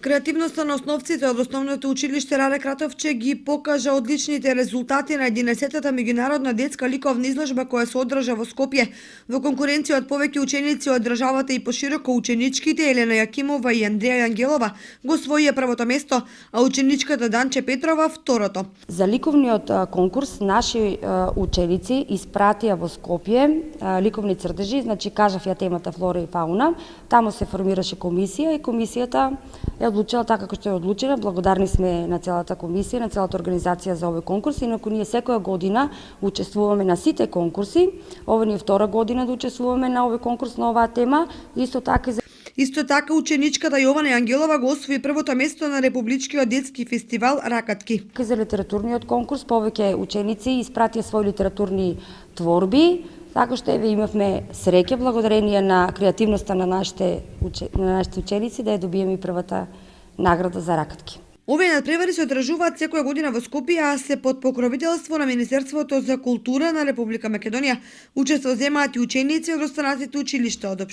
Креативноста на основците од Основното училиште Раде Кратовче ги покажа одличните резултати на 11-та меѓународна детска ликовна изложба која се одржа во Скопје. Во конкуренција од повеќе ученици од државата и пошироко ученичките Елена Јакимова и Андреја Ангелова го освоија првото место, а ученичката Данче Петрова второто. За ликовниот конкурс наши ученици испратија во Скопје ликовни цртежи, значи кажав ја темата флора и фауна. Таму се формираше комисија и комисијата е одлучила така како што е одлучена. Благодарни сме на целата комисија, на целата организација за овој конкурс. Инаку ние секоја година учествуваме на сите конкурси. Ова ни е втора година да учествуваме на овој конкурс на оваа тема. Исто така ученичката Јована Ангелова го освои првото место на Републичкиот детски фестивал Ракатки. За литературниот конкурс повеќе ученици испратија своји литературни творби. Така што еве имавме среќа благодарение на креативноста на нашите ученици да ја добиеме и првата награда за Ракатки. Овие надпревари се одржуваат секоја година во Скопје, а се под покровителство на Министерството за култура на Република Македонија. Учество земаат и ученици од останатите училишта од